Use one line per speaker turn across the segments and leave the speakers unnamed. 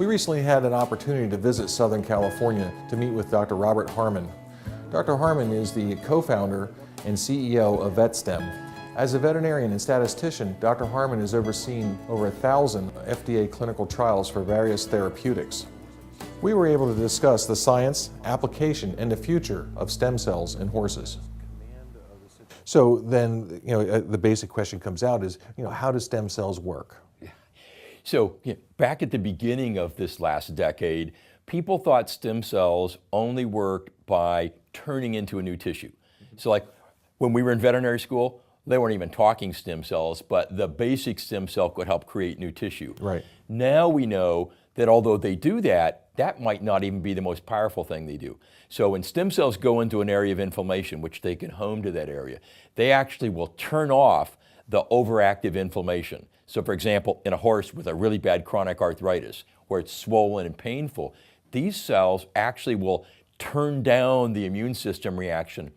We recently had an opportunity to visit Southern California to meet with Dr. Robert Harmon. Dr. Harmon is the co-founder and CEO of VetStem. As a veterinarian and statistician, Dr. Harmon has overseen over 1,000 FDA clinical trials for various therapeutics. We were able to discuss the science, application, and the future of stem cells in horses. So then, the basic question comes out is, how do stem cells work?
So back at the beginning of this last decade, people thought stem cells only worked by turning into a new tissue. So like when we were in veterinary school, they weren't even talking stem cells, but the basic stem cell could help create new tissue.
Right.
Now we know that although they do that, that might not even be the most powerful thing they do. So when stem cells go into an area of inflammation, which they can home to that area, they actually will turn off the overactive inflammation. So for example, in a horse with a really bad chronic arthritis, where it's swollen and painful, these cells actually will turn down the immune system reaction.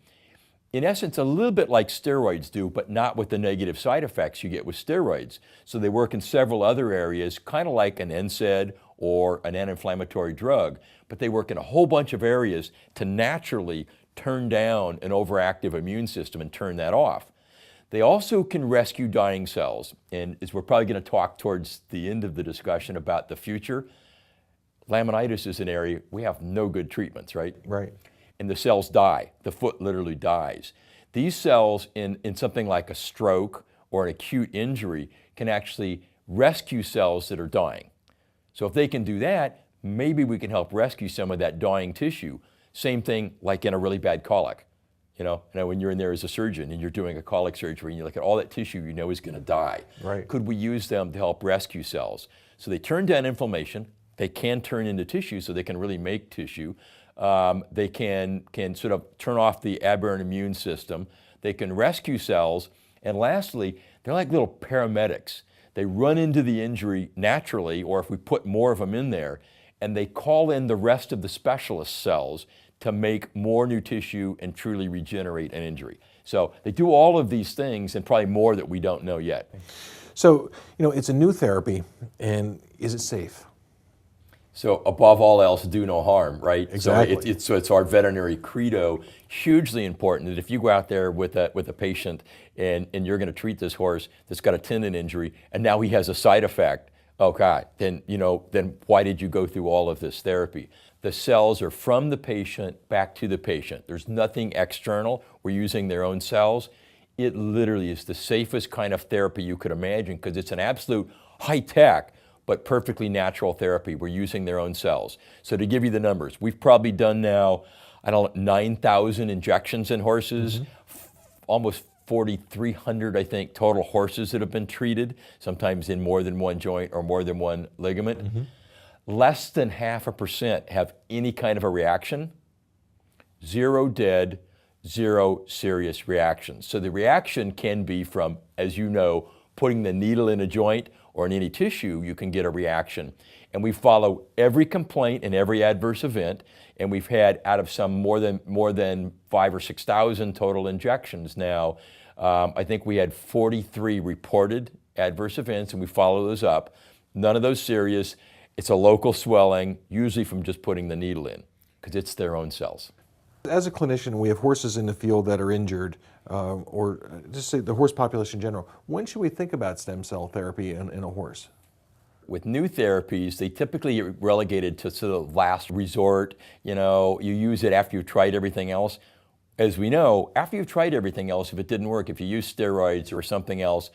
In essence, a little bit like steroids do, but not with the negative side effects you get with steroids. So they work in several other areas, kind of like an NSAID or an anti-inflammatory drug, but they work in a whole bunch of areas to naturally turn down an overactive immune system and turn that off. They also can rescue dying cells, and as we're probably going to talk towards the end of the discussion about the future, laminitis is an area we have no good treatments, right?
Right.
And the cells die. The foot literally dies. These cells in something like a stroke or an acute injury can actually rescue cells that are dying. So if they can do that, maybe we can help rescue some of that dying tissue. Same thing like in a really bad colic. When you're in there as a surgeon and you're doing a colic surgery and you look at all that tissue you know is going to die.
Right.
Could we use them to help rescue cells? So they turn down inflammation. They can turn into tissue, so they can really make tissue. They can sort of turn off the aberrant immune system. They can rescue cells. And lastly, they're like little paramedics. They run into the injury naturally, or if we put more of them in there, and they call in the rest of the specialist cells to make more new tissue and truly regenerate an injury. So they do all of these things and probably more that we don't know yet.
So, it's a new therapy, and is it safe?
So above all else, do no harm, right?
Exactly.
So it's our veterinary credo, hugely important that if you go out there with a patient and you're going to treat this horse that's got a tendon injury and now he has a side effect, oh God, then why did you go through all of this therapy? The cells are from the patient back to the patient. There's nothing external. We're using their own cells. It literally is the safest kind of therapy you could imagine because it's an absolute high-tech but perfectly natural therapy. We're using their own cells. So to give you the numbers, we've probably done now, 9,000 injections in horses, almost 4,300, I think, total horses that have been treated, sometimes in more than one joint or more than one ligament. Less than 0.5% have any kind of a reaction. 0 dead, 0 serious reactions. So the reaction can be from, as you know, putting the needle in a joint or in any tissue, you can get a reaction. And we follow every complaint and every adverse event, and we've had out of some more than 5,000 or 6,000 total injections now. I think we had 43 reported adverse events, and we follow those up. None of those serious. It's a local swelling, usually from just putting the needle in, because it's their own cells.
As a clinician, we have horses in the field that are injured, or just say the horse population in general. When should we think about stem cell therapy in a horse?
With new therapies, they typically get relegated to sort of last resort. You use it after you've tried everything else. As we know, after you've tried everything else, if it didn't work, if you use steroids or something else,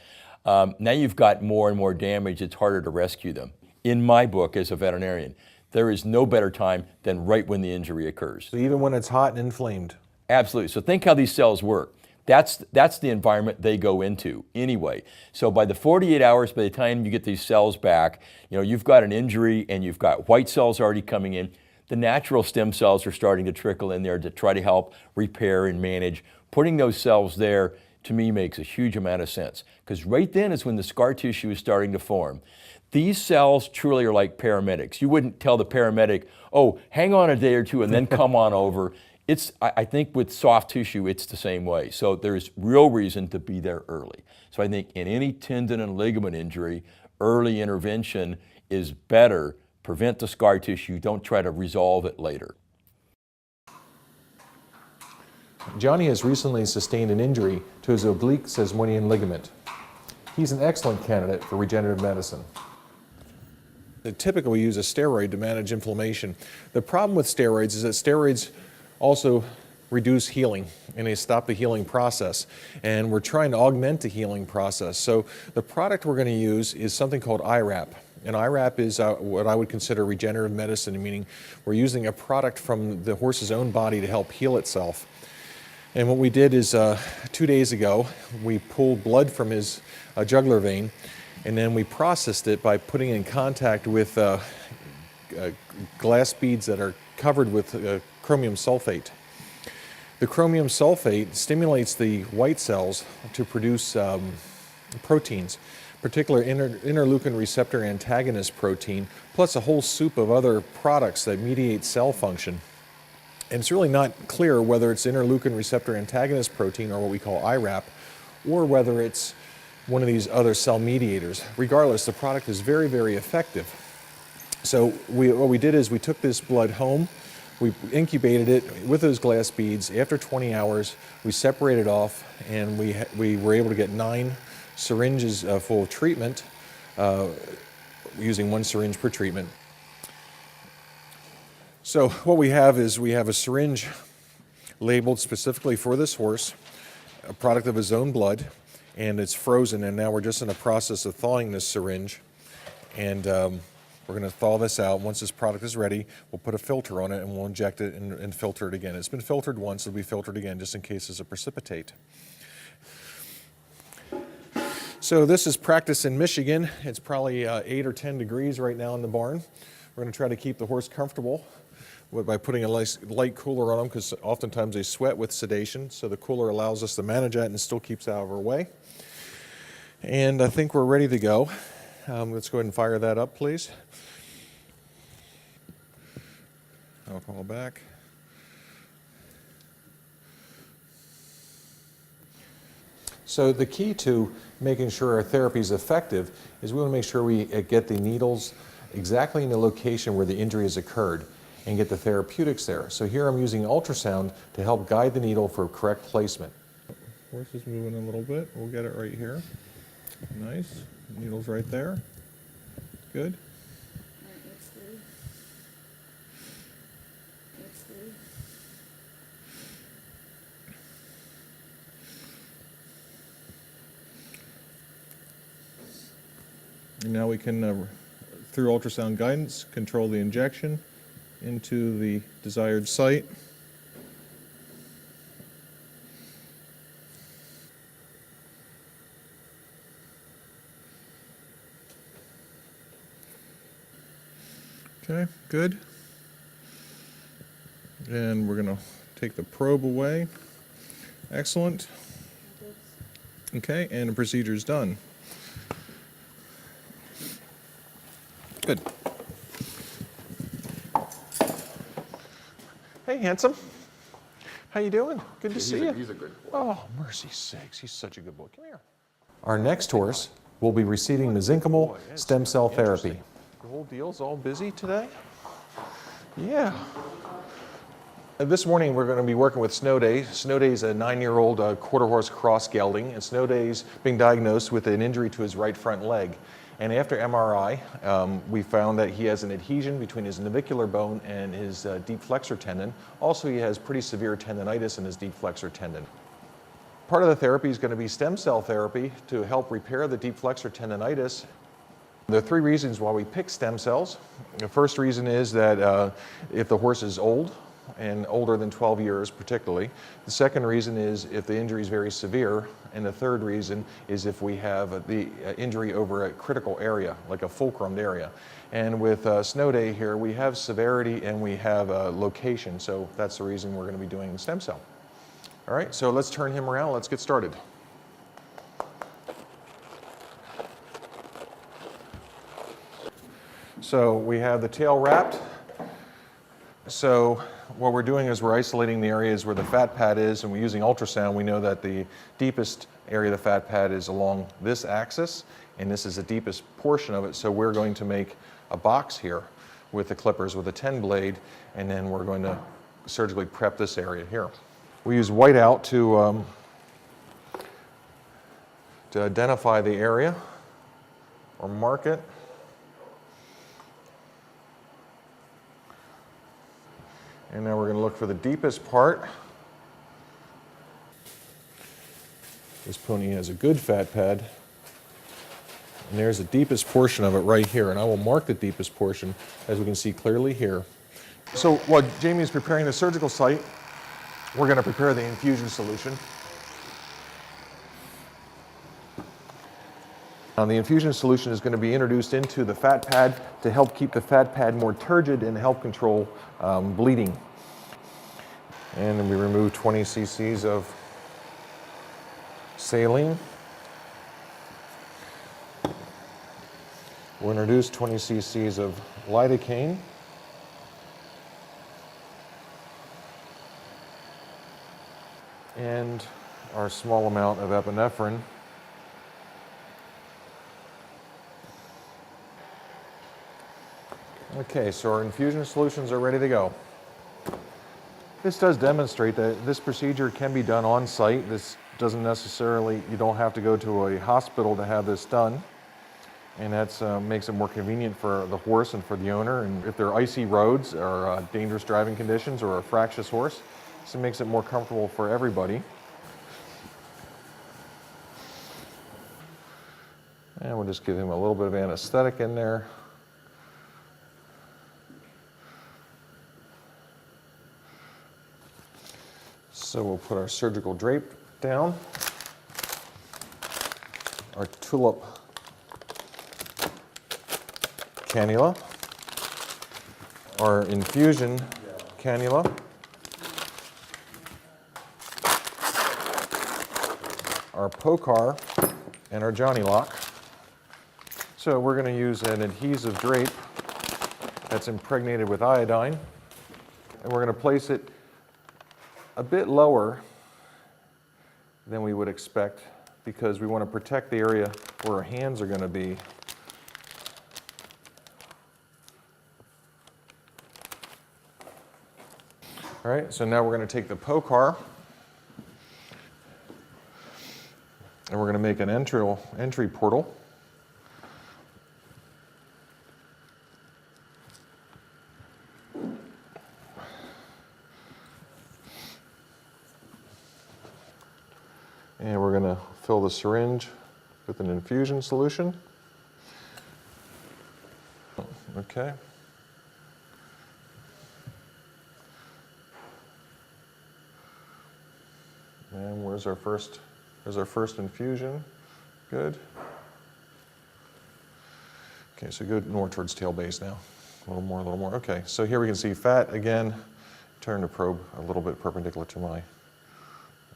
now you've got more and more damage, it's harder to rescue them. In my book, as a veterinarian, there is no better time than right when the injury occurs.
So even when it's hot and inflamed?
Absolutely. So think how these cells work. That's the environment they go into anyway. So by the 48 hours, by the time you get these cells back, you've got an injury and you've got white cells already coming in. The natural stem cells are starting to trickle in there to try to help repair and manage. Putting those cells there, to me, makes a huge amount of sense, because right then is when the scar tissue is starting to form. These cells truly are like paramedics. You wouldn't tell the paramedic, oh, hang on a day or two and then come on over. I think with soft tissue, it's the same way. So there's real reason to be there early. So I think in any tendon and ligament injury, early intervention is better Prevent the scar tissue. Don't try to resolve it later.
Johnny has recently sustained an injury to his oblique sesamoidian ligament. He's an excellent candidate for regenerative medicine. Typically, we use a steroid to manage inflammation. The problem with steroids is that steroids also reduce healing and they stop the healing process. And we're trying to augment the healing process. So the product we're going to use is something called IRAP. And IRAP is what I would consider regenerative medicine, meaning we're using a product from the horse's own body to help heal itself. And what we did is 2 days ago, we pulled blood from his jugular vein, and then we processed it by putting it in contact with glass beads that are covered with chromium sulfate. The chromium sulfate stimulates the white cells to produce proteins, particular interleukin receptor antagonist protein, plus a whole soup of other products that mediate cell function. And it's really not clear whether it's interleukin receptor antagonist protein, or what we call IRAP, or whether it's one of these other cell mediators. Regardless, the product is very, very effective. So what we did is we took this blood home, we incubated it with those glass beads. After 20 hours, we separated off, and we were able to get 9 syringes full of treatment, using 1 syringe per treatment. So what we have is we have a syringe labeled specifically for this horse, a product of his own blood, and it's frozen, and now we're just in the process of thawing this syringe, and we're going to thaw this out. Once this product is ready, we'll put a filter on it and we'll inject it and filter it again. It's been filtered once, it'll be filtered again just in case there's a precipitate. So this is practice in Michigan. It's probably 8 or 10 degrees right now in the barn. We're going to try to keep the horse comfortable by putting a light cooler on them, because oftentimes they sweat with sedation, so the cooler allows us to manage that and still keeps out of our way. And I think we're ready to go. Let's go ahead and fire that up, please. Alcohol back. So the key to making sure our therapy is effective is we want to make sure we get the needles exactly in the location where the injury has occurred and get the therapeutics there. So here I'm using ultrasound to help guide the needle for correct placement. Horse is moving a little bit. We'll get it right here. Nice. Needle's right there. Good. And now we can, through ultrasound guidance, control the injection into the desired site. Okay, good. And we're going to take the probe away. Excellent. Okay, and the procedure's done. Good. Hey, handsome. How you doing? Good to see you.
He's a good boy.
Oh, mercy sakes, he's such a good boy. Come here. Our next horse will be receiving mesenchymal stem cell therapy. The whole deal's all busy today? Yeah. This morning we're going to be working with Snow Day. Snow Day is a 9-year-old quarter horse cross gelding, and Snow Day's being diagnosed with an injury to his right front leg. And after MRI, we found that he has an adhesion between his navicular bone and his deep flexor tendon. Also, he has pretty severe tendonitis in his deep flexor tendon. Part of the therapy is going to be stem cell therapy to help repair the deep flexor tendonitis. There are 3 reasons why we pick stem cells. The first reason is that if the horse is old, and older than 12 years particularly. The second reason is if the injury is very severe, and the third reason is if we have the injury over a critical area, like a fulcrum area. And with Snow Day here, we have severity and we have location, so that's the reason we're going to be doing stem cell. All right, so let's turn him around, let's get started. So we have the tail wrapped. So what we're doing is we're isolating the areas where the fat pad is, and we're using ultrasound. We know that the deepest area of the fat pad is along this axis, and this is the deepest portion of it, so we're going to make a box here. with the clippers with a 10 blade, and then we're going to surgically prep this area here. We use whiteout to identify the area or mark it. And now we're going to look for the deepest part. This pony has a good fat pad. And there's the deepest portion of it right here. And I will mark the deepest portion, as we can see clearly here. So while Jamie is preparing the surgical site, we're going to prepare the infusion solution. Now, the infusion solution is going to be introduced into the fat pad to help keep the fat pad more turgid and help control bleeding. And then we remove 20 cc's of saline. We'll introduce 20 cc's of lidocaine. And our small amount of epinephrine. Okay, so our infusion solutions are ready to go. This does demonstrate that this procedure can be done on site. This doesn't necessarily, you don't have to go to a hospital to have this done. And that makes it more convenient for the horse and for the owner. And if there are icy roads or dangerous driving conditions or a fractious horse, this makes it more comfortable for everybody. And we'll just give him a little bit of anesthetic in there. So we'll put our surgical drape down, our tulip cannula, our infusion cannula, our Pocar, and our Johnny Lock. So we're going to use an adhesive drape that's impregnated with iodine, and we're going to place it a bit lower than we would expect because we want to protect the area where our hands are going to be. All right, so now we're going to take the Pocar and we're going to make an entry portal. And we're going to fill the syringe with an infusion solution. Okay. And where's our first infusion? Good. Okay, so go more towards tail base now. A little more. Okay, so here we can see fat again. Turn the probe a little bit perpendicular to my,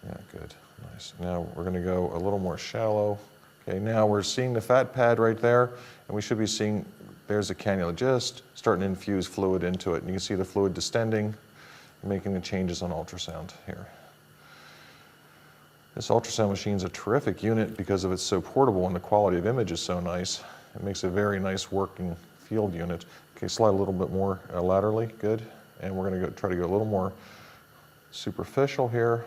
yeah, good. Nice. Now we're going to go a little more shallow. Okay, now we're seeing the fat pad right there, and we should be seeing, there's the cannula just starting to infuse fluid into it. And you can see the fluid distending, making the changes on ultrasound here. This ultrasound machine is a terrific unit because of it's so portable and the quality of image is so nice. It makes a very nice working field unit. Okay, slide a little bit more laterally, good. And we're going to try to go a little more superficial here.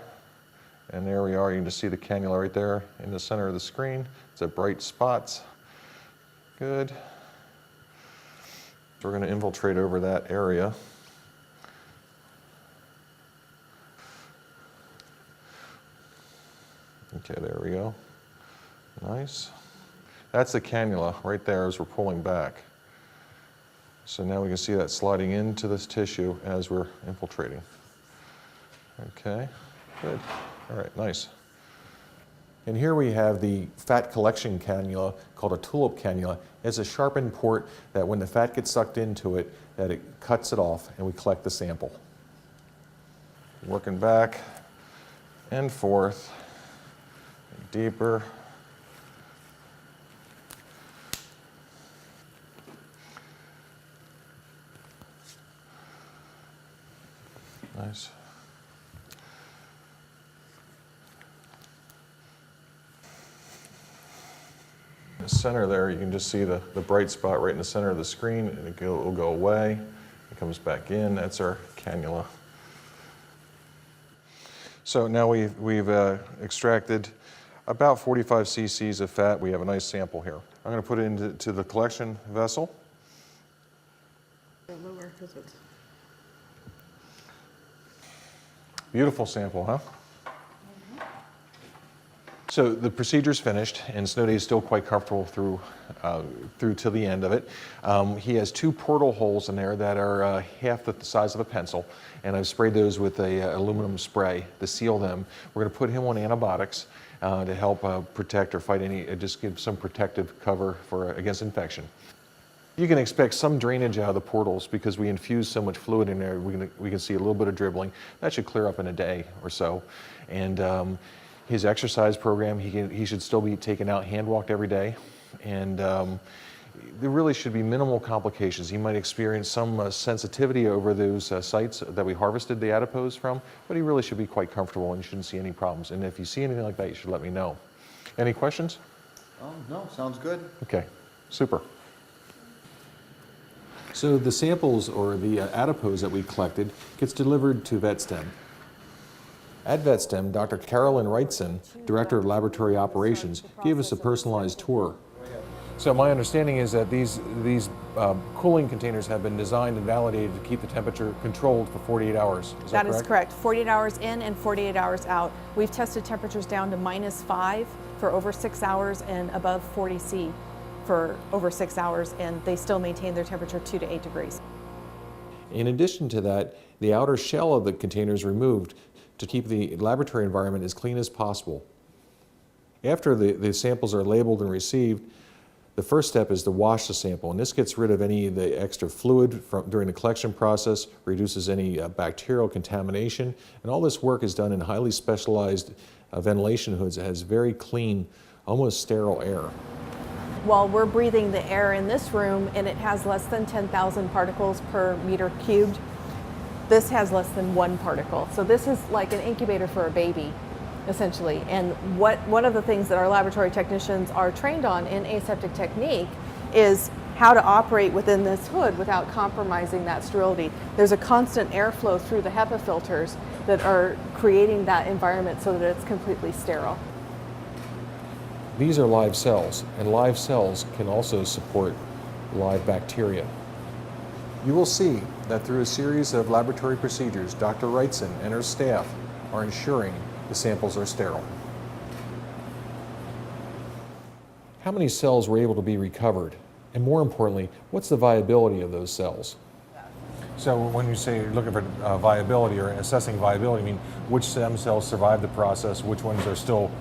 And there we are, you can just see the cannula right there in the center of the screen. It's at bright spots. Good. So we're going to infiltrate over that area. Okay, there we go. Nice. That's the cannula right there as we're pulling back. So now we can see that sliding into this tissue as we're infiltrating. Okay, good. All right, nice. And here we have the fat collection cannula called a tulip cannula. It's a sharpened port that when the fat gets sucked into it, that it cuts it off and we collect the sample. Working back and forth, deeper. Nice. center there, you can just see the bright spot right in the center of the screen, and it will go away. It comes back in. That's our cannula. So now we've extracted about 45 cc's of fat. We have a nice sample here. I'm going to put it into the collection vessel. Beautiful sample, huh? So the procedure's finished, and Snowday is still quite comfortable through to the end of it. He has 2 portal holes in there that are half the size of a pencil, and I've sprayed those with a aluminum spray to seal them. We're going to put him on antibiotics to help protect or fight any, just give some protective cover against infection. You can expect some drainage out of the portals because we infuse so much fluid in there. We can see a little bit of dribbling. That should clear up in a day or so. And his exercise program, he should still be taken out, hand walked every day. And there really should be minimal complications. He might experience some sensitivity over those sites that we harvested the adipose from, but he really should be quite comfortable and you shouldn't see any problems. And if you see anything like that, you should let me know. Any questions?
No, sounds good.
Okay, super. So the samples or the adipose that we collected gets delivered to VetStem. At VetStem, Dr. Carolyn Wrightson, Director of Laboratory Operations, gave us a personalized tour. So my understanding is that these cooling containers have been designed and validated to keep the temperature controlled for 48 hours. Is that correct?
That is correct. 48 hours in and 48 hours out. We've tested temperatures down to -5 for over 6 hours and above 40 C for over 6 hours, and they still maintain their temperature 2 to 8 degrees.
In addition to that, the outer shell of the container is removed to keep the laboratory environment as clean as possible. After the samples are labeled and received, the first step is to wash the sample, and this gets rid of any of the extra fluid during the collection process, reduces any bacterial contamination, and all this work is done in highly specialized ventilation hoods that has very clean, almost sterile air.
While we're breathing the air in this room and it has less than 10,000 particles per meter cubed, this has less than 1 particle. So this is like an incubator for a baby, essentially. And one of the things that our laboratory technicians are trained on in aseptic technique is how to operate within this hood without compromising that sterility. There's a constant airflow through the HEPA filters that are creating that environment so that it's completely sterile.
These are live cells, and live cells can also support live bacteria. You will see that through a series of laboratory procedures, Dr. Wrightson and her staff are ensuring the samples are sterile. How many cells were able to be recovered? And more importantly, what's the viability of those cells? So when you say you're looking for viability or assessing viability, I mean which stem cells survived the process, which ones are still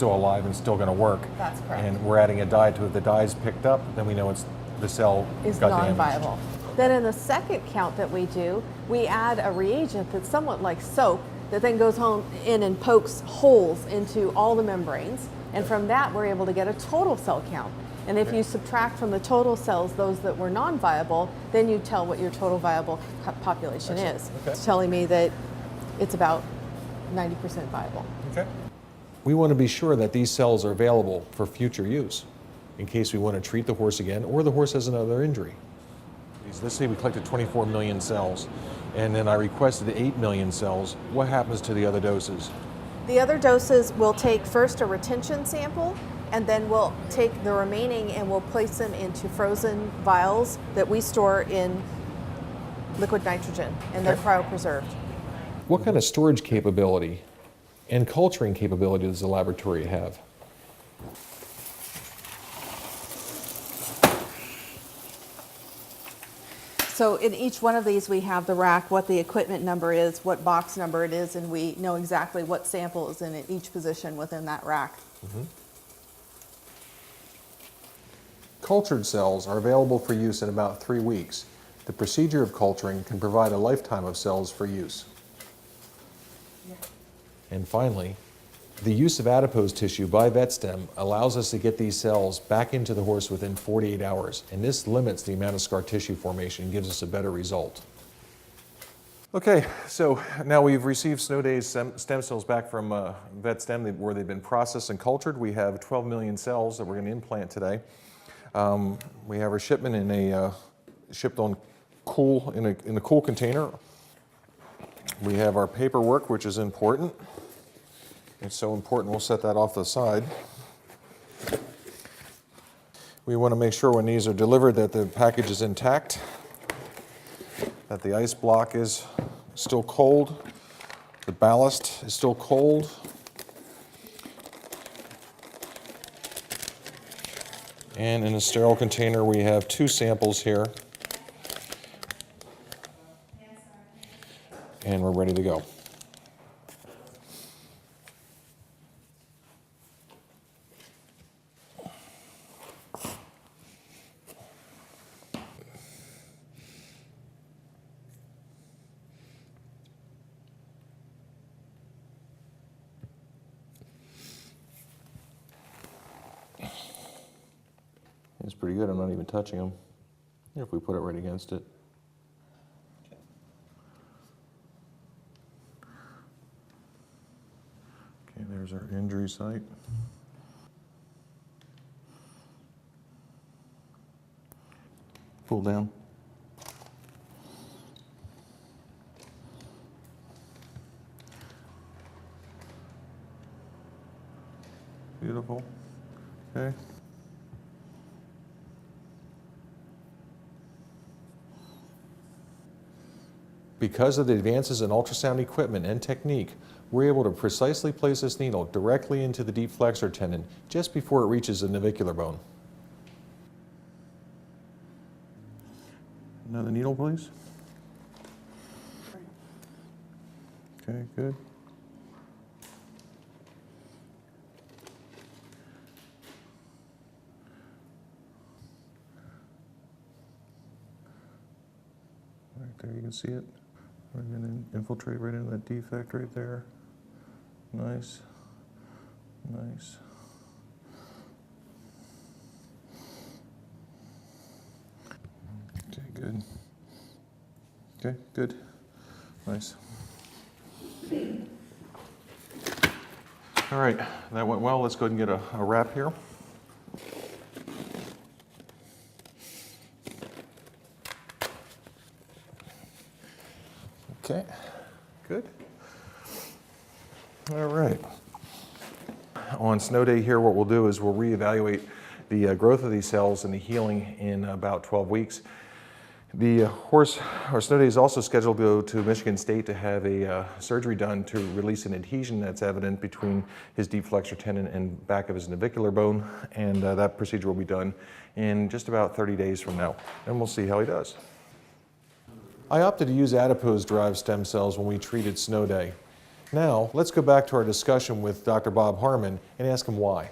alive and still going to work.
That's correct.
And we're adding a dye to it. If the dye is picked up, then we know the cell
Is
got damaged.
non-viable. Then in the second count that we do, we add a reagent that's somewhat like soap that then goes in and pokes holes into all the membranes. And from that, we're able to get a total cell count. And if you subtract from the total cells those that were non-viable, then you tell what your total viable population is.
Okay.
It's telling me that it's about 90% viable.
Okay. We want to be sure that these cells are available for future use in case we want to treat the horse again or the horse has another injury. Let's say we collected 24 million cells and then I requested 8 million cells. What happens to the other doses?
The other doses will take first a retention sample, and then we'll take the remaining and we'll place them into frozen vials that we store in liquid nitrogen, and they're cryopreserved.
What kind of storage capability and culturing capability does the laboratory have?
So in each one of these we have the rack, what the equipment number is, what box number it is, and we know exactly what sample is in each position within that rack.
Mm-hmm. Cultured cells are available for use in about 3 weeks. The procedure of culturing can provide a lifetime of cells for use.
Yeah.
And finally, the use of adipose tissue by VetStem allows us to get these cells back into the horse within 48 hours, and this limits the amount of scar tissue formation and gives us a better result. Okay, so now we've received Snowday's stem cells back from VetStem where they've been processed and cultured. We have 12 million cells that we're going to implant today. We have our shipment in a shipped on cool in a cool container. We have our paperwork, which is important. It's so important we'll set that off to the side. We want to make sure when these are delivered that the package is intact, that the ice block is still cold, the ballast is still cold. And in a sterile container, we have 2 samples here. And we're ready to go. It's pretty good. I'm not even touching them. If we put it right against it. Okay, there's our injury site. Pull down. Beautiful. Okay. Because of the advances in ultrasound equipment and technique, we're able to precisely place this needle directly into the deep flexor tendon just before it reaches the navicular bone. Another needle, please. Okay, good. Right there, you can see it. We're going to infiltrate right into that defect right there. Nice, nice. Okay, good. Okay, good. Nice. All right, that went well. Let's go ahead and get a wrap here. Okay, good. All right. On snow day here, what we'll do is we'll reevaluate the growth of these cells and the healing in about 12 weeks. The horse, or Snow Day, is also scheduled to go to Michigan State to have a surgery done to release an adhesion that's evident between his deep flexor tendon and back of his navicular bone, and that procedure will be done in just about 30 days from now, and we'll see how he does. I opted to use adipose-derived stem cells when we treated Snow Day. Now, let's go back to our discussion with Dr. Bob Harmon and ask him why.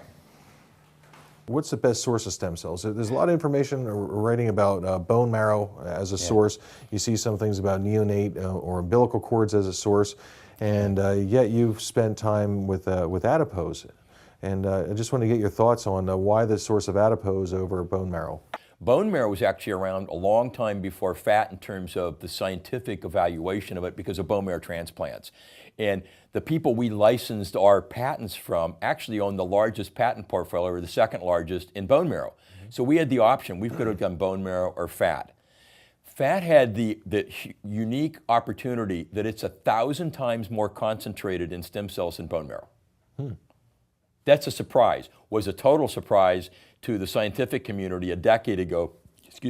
What's the best source of stem cells? There's a lot of information writing about bone marrow as a source. You see some things about neonate or umbilical cords as a source, and yet you've spent time with adipose. And I just want to get your thoughts on why the source of adipose over bone marrow.
Bone marrow was actually around a long time before fat in terms of the scientific evaluation of it because of bone marrow transplants. And the people we licensed our patents from actually own the largest patent portfolio, or the second largest, in bone marrow. So we had the option. We could have done bone marrow or fat. Fat had the unique opportunity that it's 1,000 times more concentrated in stem cells than bone marrow. That's a surprise. Was a total surprise to the scientific community a decade ago,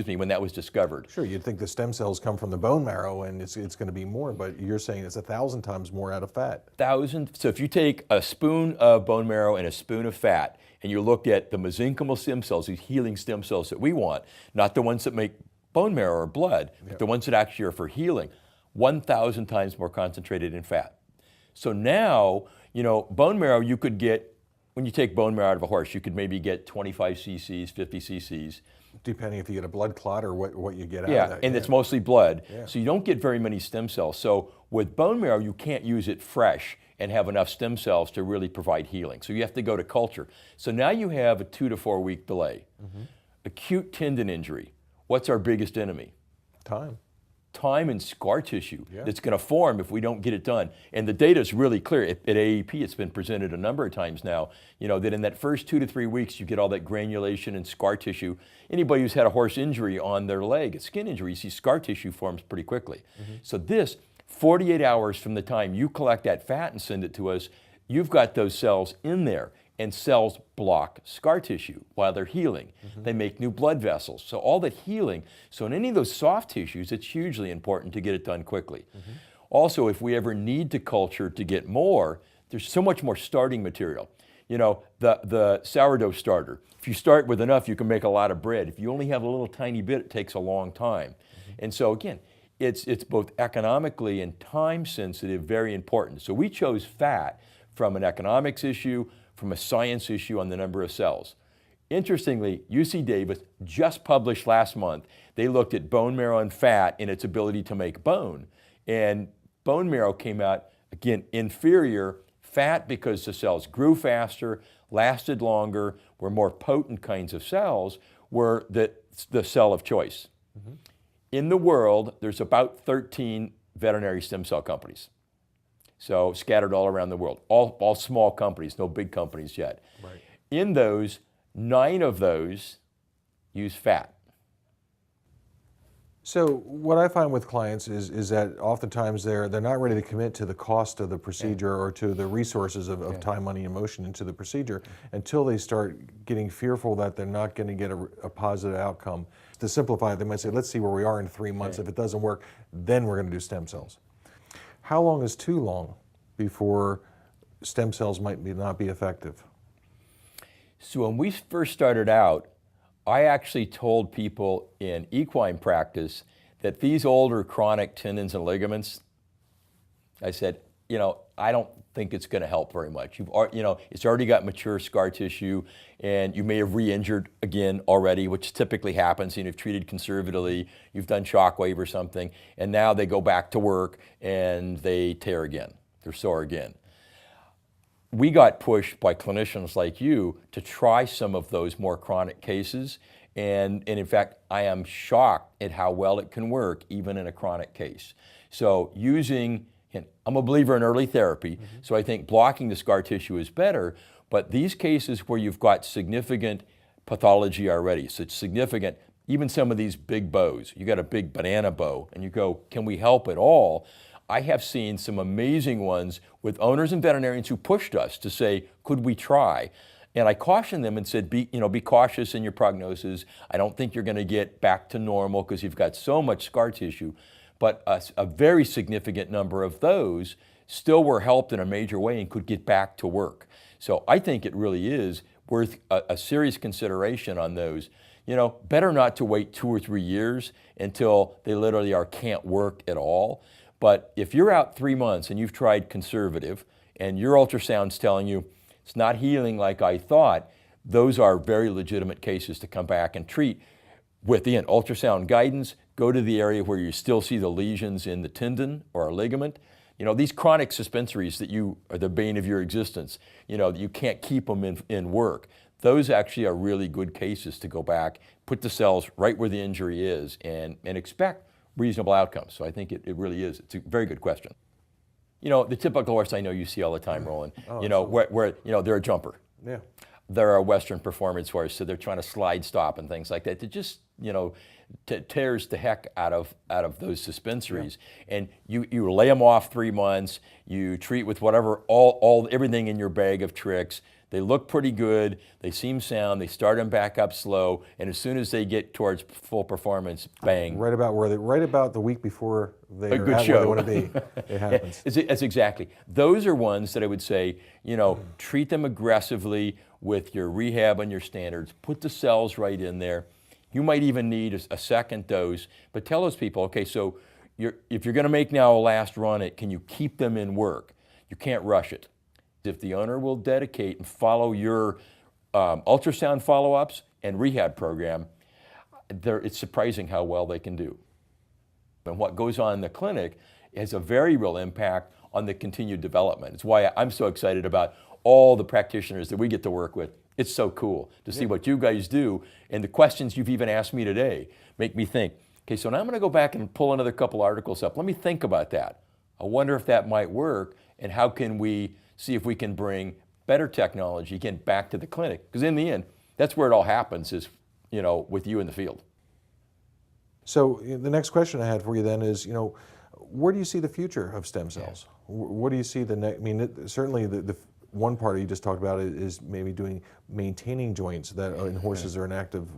when that was discovered.
Sure, you'd think the stem cells come from the bone marrow and it's going to be more, but you're saying it's 1,000 times more out of fat.
1,000. So if you take a spoon of bone marrow and a spoon of fat, and you look at the mesenchymal stem cells, these healing stem cells that we want, not the ones that make bone marrow or blood, but the ones that actually are for healing, 1,000 times more concentrated in fat. So now, bone marrow you could get, when you take bone marrow out of a horse, you could maybe get 25 cc's, 50 cc's.
Depending if you get a blood clot or what you get out of that.
And it's mostly blood. So you don't get very many stem cells. So with bone marrow, you can't use it fresh and have enough stem cells to really provide healing. So you have to go to culture. So now you have a 2 to 4 week delay. Acute tendon injury. What's our biggest enemy?
Time.
time and scar tissue that's going to form if we don't get it done. And the data is really clear. At AAP, it's been presented a number of times now, that in that first 2 to 3 weeks, you get all that granulation and scar tissue. Anybody who's had a horse injury on their leg, a skin injury, you see scar tissue forms pretty quickly. So this, 48 hours from the time you collect that fat and send it to us, you've got those cells in there. And cells block scar tissue while they're healing. They make new blood vessels. So all that healing, so in any of those soft tissues, it's hugely important to get it done quickly. Also, if we ever need to culture to get more, there's so much more starting material. The sourdough starter, if you start with enough, you can make a lot of bread. If you only have a little tiny bit, it takes a long time. And so again, it's both economically and time sensitive, very important. So we chose fat from an economics issue, from a science issue on the number of cells. Interestingly, UC Davis just published last month, they looked at bone marrow and fat and its ability to make bone. And bone marrow came out, again, inferior. Fat, because the cells grew faster, lasted longer, were more potent kinds of cells, were the cell of choice. In the world, there's about 13 veterinary stem cell companies. So scattered all around the world, all small companies, no big companies yet.
Right.
In those, 9 of those use fat.
So what I find with clients is that oftentimes they're not ready to commit to the cost of the procedure or to the resources of time, money, and emotion into the procedure until they start getting fearful that they're not going to get a positive outcome. To simplify it, they might say, let's see where we are in 3 months. If it doesn't work, then we're going to do stem cells. How long is too long before stem cells might not be effective?
So when we first started out, I actually told people in equine practice that these older chronic tendons and ligaments, I said, I don't think it's going to help very much. It's already got mature scar tissue, and you may have re-injured again already, which typically happens. You've treated conservatively, you've done shockwave or something, and now they go back to work and they tear again. They're sore again. We got pushed by clinicians like you to try some of those more chronic cases, and in fact, I am shocked at how well it can work even in a chronic case. So I'm a believer in early therapy, so I think blocking the scar tissue is better, but these cases where you've got significant pathology already, so it's significant, even some of these big bows, you got a big banana bow, and you go, can we help at all? I have seen some amazing ones with owners and veterinarians who pushed us to say, could we try? And I cautioned them and said, be cautious in your prognosis. I don't think you're going to get back to normal because you've got so much scar tissue. But a very significant number of those still were helped in a major way and could get back to work. So I think it really is worth a serious consideration on those. Better not to wait 2 or 3 years until they literally can't work at all. But if you're out 3 months and you've tried conservative and your ultrasound's telling you it's not healing like I thought, those are very legitimate cases to come back and treat with, again, ultrasound guidance. Go to the area where you still see the lesions in the tendon or a ligament. These chronic suspensories that are the bane of your existence, you can't keep them in work. Those actually are really good cases to go back, put the cells right where the injury is, and expect reasonable outcomes. So I think it really is. It's a very good question. The typical horse I know you see all the time, Roland, where they're a jumper.
Yeah.
They're a Western performance horse, so they're trying to slide stop and things like that. It just, tears the heck out of those suspensories. Yeah. And you lay them off 3 months, you treat with whatever, everything in your bag of tricks. They look pretty good, they seem sound, they start them back up slow, and as soon as they get towards full performance, bang.
Right about the week before they're at where they want to be, it happens.
That's exactly. Those are ones that I would say, treat them aggressively with your rehab and your standards, put the cells right in there. You might even need a second dose, but tell those people, okay, so if you're going to make now a last run, can you keep them in work? You can't rush it. If the owner will dedicate and follow your ultrasound follow-ups and rehab program, it's surprising how well they can do. And what goes on in the clinic has a very real impact on the continued development. It's why I'm so excited about all the practitioners that we get to work with. It's so cool to see what you guys do, and the questions you've even asked me today make me think, Okay, so now I'm going to go back and pull another couple articles up. Let me think about that. I wonder if that might work, and how can we see if we can bring better technology again back to the clinic? Because in the end, that's where it all happens, is, you know, with you in the field.
So the next question I had for you then is, where do you see the future of stem cells? What do you see the next? I mean, certainly the one part you just talked about is maybe maintaining joints that in horses are an active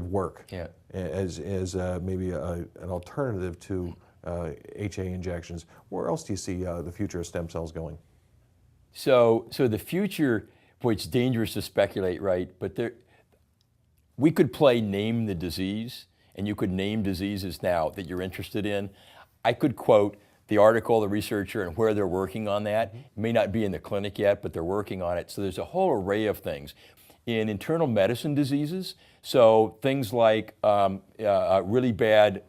work.
Yeah.
As maybe an alternative to HA injections. Where else do you see the future of stem cells going?
So the future, boy, it's dangerous to speculate, right? But we could play name the disease, and you could name diseases now that you're interested in. I could quote the article, the researcher, and where they're working on that. It may not be in the clinic yet, but they're working on it. So there's a whole array of things. In internal medicine diseases, so things like really bad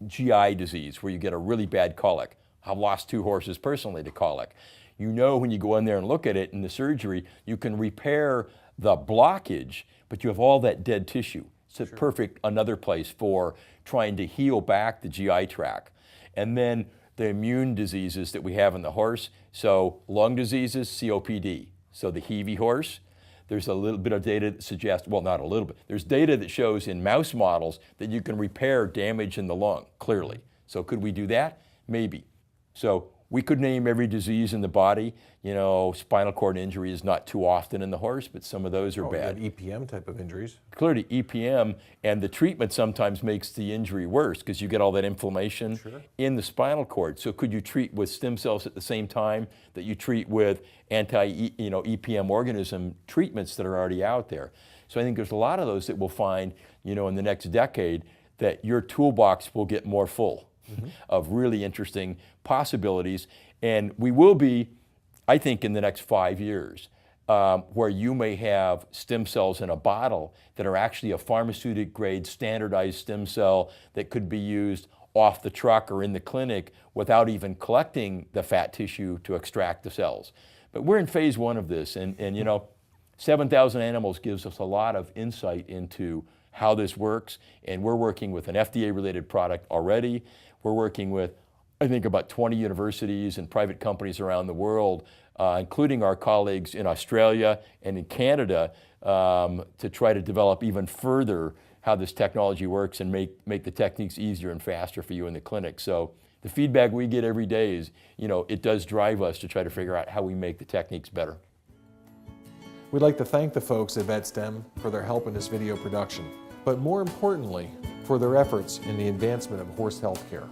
GI disease, where you get a really bad colic. I've lost 2 horses personally to colic. You know, when you go in there and look at it in the surgery, you can repair the blockage, but you have all that dead tissue. It's a perfect another place for trying to heal back the GI tract. And then the immune diseases that we have in the horse, so lung diseases, COPD. So the Heavy horse, there's a little bit of data that suggests, well, not a little bit, there's data that shows in mouse models that you can repair damage in the lung, clearly. So could we do that? Maybe. So we could name every disease in the body. You know, spinal cord injury is not too often in the horse, but some of those are bad.
EPM type of injuries.
Clearly EPM, and the treatment sometimes makes the injury worse because you get all that inflammation in the spinal cord. So could you treat with stem cells at the same time that you treat with EPM organism treatments that are already out there? So I think there's a lot of those that we'll find, in the next decade, that your toolbox will get more full of really interesting possibilities. And we will be, I think, in the next 5 years, where you may have stem cells in a bottle that are actually a pharmaceutical grade standardized stem cell that could be used off the truck or in the clinic without even collecting the fat tissue to extract the cells. But we're in phase 1 of this, and 7,000 animals gives us a lot of insight into how this works, and we're working with an FDA-related product already. We're working with, I think, about 20 universities and private companies around the world, including our colleagues in Australia and in Canada, to try to develop even further how this technology works and make the techniques easier and faster for you in the clinic. So the feedback we get every day is, it does drive us to try to figure out how we make the techniques better.
We'd like to thank the folks at VetStem for their help in this video production, but more importantly, for their efforts in the advancement of horse health care.